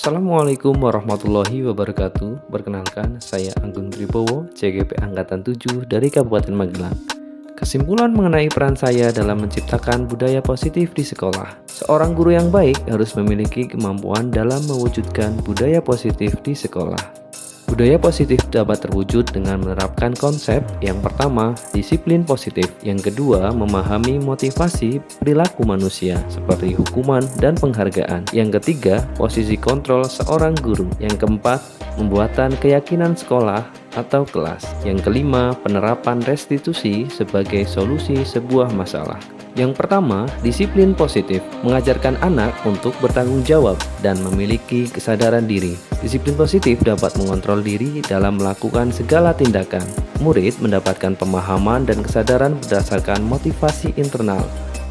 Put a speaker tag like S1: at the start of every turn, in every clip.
S1: Assalamualaikum warahmatullahi wabarakatuh. Perkenalkan, saya Anggun Tribowo, CGP Angkatan 7 dari Kabupaten Magelang. Kesimpulan mengenai peran saya dalam menciptakan budaya positif di sekolah. Seorang guru yang baik harus memiliki kemampuan dalam mewujudkan budaya positif di sekolah. Budaya positif dapat terwujud dengan menerapkan konsep yang pertama, disiplin positif, yang kedua, memahami motivasi perilaku manusia seperti hukuman dan penghargaan, yang ketiga, posisi kontrol seorang guru, yang keempat, pembuatan keyakinan sekolah atau kelas, yang kelima, penerapan restitusi sebagai solusi sebuah masalah. Yang pertama, disiplin positif, mengajarkan anak untuk bertanggung jawab dan memiliki kesadaran diri. Disiplin positif dapat mengontrol diri dalam melakukan segala tindakan. Murid mendapatkan pemahaman dan kesadaran berdasarkan motivasi internal,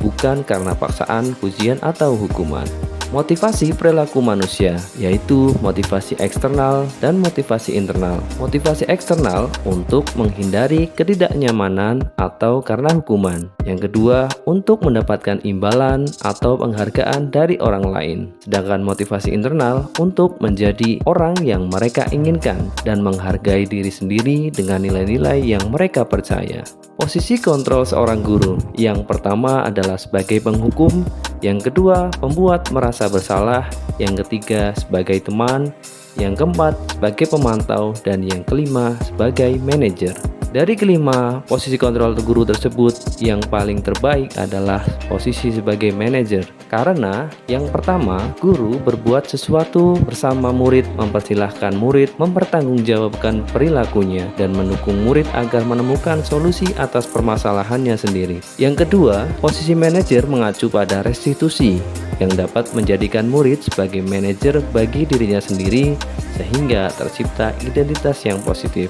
S1: bukan karena paksaan, pujian, atau hukuman. Motivasi perilaku manusia, yaitu motivasi eksternal dan motivasi internal. Motivasi eksternal untuk menghindari ketidaknyamanan atau karena hukuman. Yang kedua, untuk mendapatkan imbalan atau penghargaan dari orang lain. Sedangkan motivasi internal untuk menjadi orang yang mereka inginkan dan menghargai diri sendiri dengan nilai-nilai yang mereka percaya. Posisi kontrol seorang guru, yang pertama adalah sebagai penghukum, yang kedua pembuat merasa bersalah, yang ketiga sebagai teman, yang keempat sebagai pemantau, dan yang kelima sebagai manajer. Dari kelima posisi kontrol guru tersebut, yang paling terbaik adalah posisi sebagai manajer. Karena yang pertama, guru berbuat sesuatu bersama murid, mempersilahkan murid mempertanggungjawabkan perilakunya dan mendukung murid agar menemukan solusi atas permasalahannya sendiri. Yang kedua, posisi manajer mengacu pada restitusi yang dapat menjadikan murid sebagai manajer bagi dirinya sendiri sehingga tercipta identitas yang positif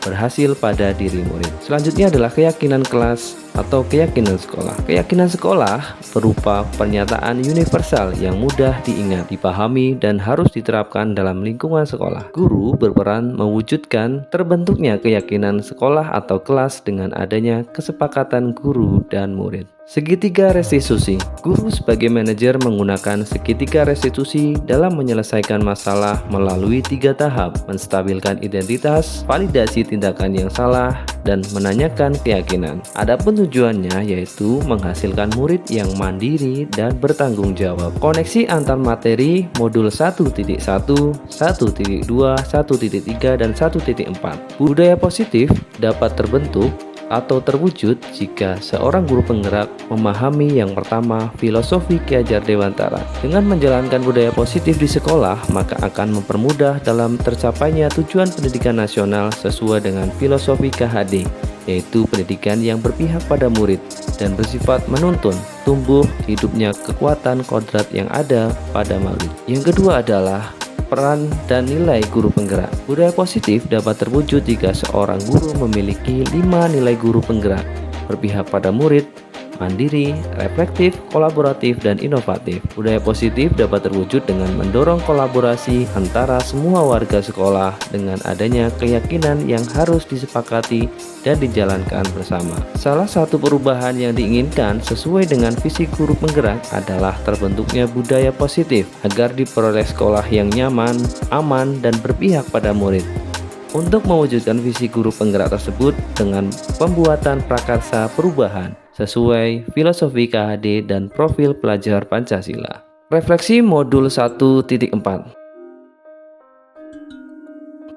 S1: berhasil pada diri murid. Selanjutnya adalah keyakinan kelas atau keyakinan sekolah. Keyakinan sekolah berupa pernyataan universal yang mudah diingat, dipahami, dan harus diterapkan dalam lingkungan sekolah. Guru berperan mewujudkan terbentuknya keyakinan sekolah atau kelas dengan adanya kesepakatan guru dan murid. Segitiga restitusi. Guru sebagai manajer menggunakan segitiga restitusi dalam menyelesaikan masalah melalui 3 tahap: menstabilkan identitas, validasi tindakan yang salah, dan menanyakan keyakinan. Adapun tujuannya yaitu menghasilkan murid yang mandiri dan bertanggung jawab. Koneksi antar materi modul 1.1, 1.2, 1.3, dan 1.4. Budaya positif dapat terbentuk atau terwujud jika seorang guru penggerak memahami yang pertama filosofi Ki Hajar Dewantara. Dengan menjalankan budaya positif di sekolah, maka akan mempermudah dalam tercapainya tujuan pendidikan nasional sesuai dengan filosofi KHD, yaitu pendidikan yang berpihak pada murid dan bersifat menuntun tumbuh hidupnya kekuatan kodrat yang ada pada murid. Yang kedua adalah peran dan nilai guru penggerak. Budaya positif dapat terwujud jika seorang guru memiliki 5 nilai guru penggerak: berpihak pada murid, mandiri, reflektif, kolaboratif, dan inovatif. Budaya positif dapat terwujud dengan mendorong kolaborasi antara semua warga sekolah dengan adanya keyakinan yang harus disepakati dan dijalankan bersama. Salah satu perubahan yang diinginkan sesuai dengan visi guru penggerak adalah terbentuknya budaya positif agar diperoleh sekolah yang nyaman, aman, dan berpihak pada murid. Untuk mewujudkan visi guru penggerak tersebut dengan pembuatan prakarsa perubahan sesuai filosofi KHD dan profil pelajar Pancasila. Refleksi modul 1.4.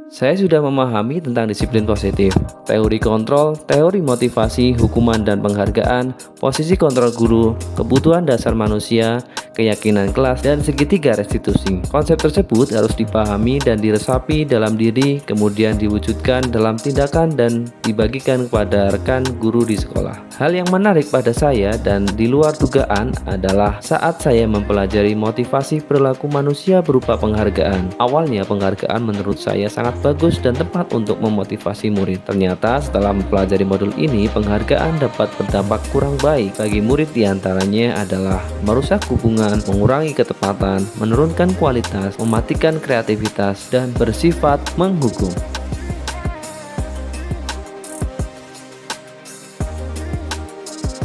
S1: Saya sudah memahami tentang disiplin positif, teori kontrol, teori motivasi, hukuman dan penghargaan, posisi kontrol guru, kebutuhan dasar manusia, keyakinan kelas, dan segitiga restitusi. Konsep tersebut harus dipahami dan diresapi dalam diri, kemudian diwujudkan dalam tindakan dan dibagikan kepada rekan guru di sekolah. Hal yang menarik pada saya dan di luar dugaan adalah saat saya mempelajari motivasi perilaku manusia berupa penghargaan. Awalnya penghargaan menurut saya sangat bagus dan tepat untuk memotivasi murid. Ternyata setelah mempelajari modul ini, penghargaan dapat berdampak kurang baik bagi murid, diantaranya adalah merusak hubungan, mengurangi ketepatan, menurunkan kualitas, mematikan kreativitas, dan bersifat menghukum.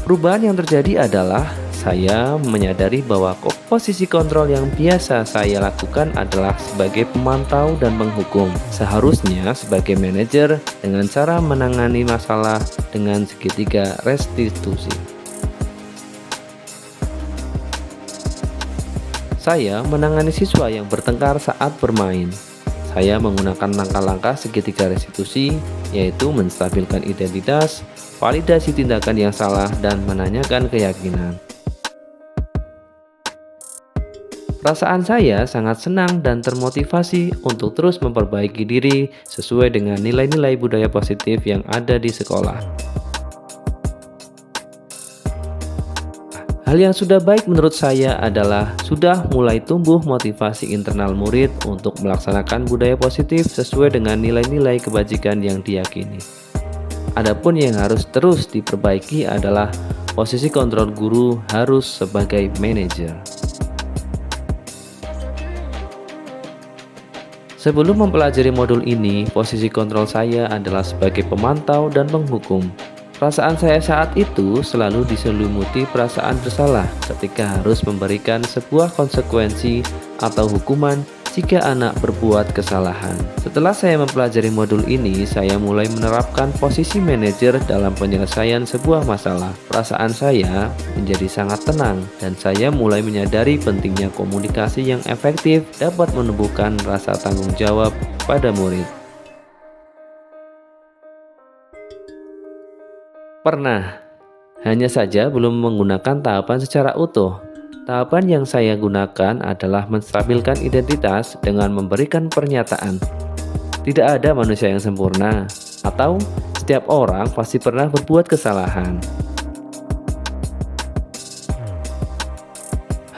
S1: Perubahan yang terjadi adalah saya menyadari bahwa posisi kontrol yang biasa saya lakukan adalah sebagai pemantau dan penghukum. Seharusnya sebagai manajer dengan cara menangani masalah dengan segitiga restitusi. Saya menangani siswa yang bertengkar saat bermain. Saya menggunakan langkah-langkah segitiga restitusi, yaitu menstabilkan identitas, validasi tindakan yang salah, dan menanyakan keyakinan. Perasaan saya sangat senang dan termotivasi untuk terus memperbaiki diri sesuai dengan nilai-nilai budaya positif yang ada di sekolah. Hal yang sudah baik menurut saya adalah sudah mulai tumbuh motivasi internal murid untuk melaksanakan budaya positif sesuai dengan nilai-nilai kebajikan yang diyakini. Adapun yang harus terus diperbaiki adalah posisi kontrol guru harus sebagai manajer. Sebelum mempelajari modul ini, posisi kontrol saya adalah sebagai pemantau dan penghukum. Perasaan saya saat itu selalu diselimuti perasaan bersalah ketika harus memberikan sebuah konsekuensi atau hukuman jika anak berbuat kesalahan. Setelah saya mempelajari modul ini, saya mulai menerapkan posisi manajer dalam penyelesaian sebuah masalah. Perasaan saya menjadi sangat tenang dan saya mulai menyadari pentingnya komunikasi yang efektif dapat menumbuhkan rasa tanggung jawab pada murid. Pernah, hanya saja belum menggunakan tahapan secara utuh. Tahapan yang saya gunakan adalah menstabilkan identitas dengan memberikan pernyataan. Tidak ada manusia yang sempurna, atau setiap orang pasti pernah berbuat kesalahan.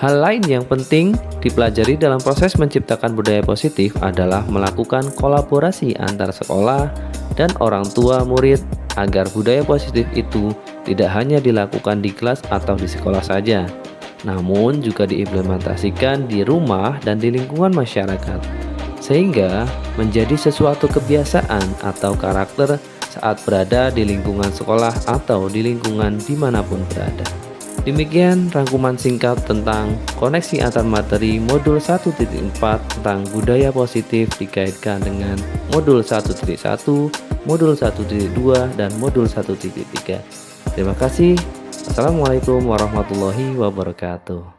S1: Hal lain yang penting dipelajari dalam proses menciptakan budaya positif adalah melakukan kolaborasi antar sekolah dan orang tua murid agar budaya positif itu tidak hanya dilakukan di kelas atau di sekolah saja, namun juga diimplementasikan di rumah dan di lingkungan masyarakat, sehingga menjadi sesuatu kebiasaan atau karakter saat berada di lingkungan sekolah atau di lingkungan dimanapun berada. Demikian rangkuman singkat tentang koneksi antar materi modul 1.4 tentang budaya positif dikaitkan dengan modul 1.1, modul 1.2, dan modul 1.3. Terima kasih. Assalamualaikum warahmatullahi wabarakatuh.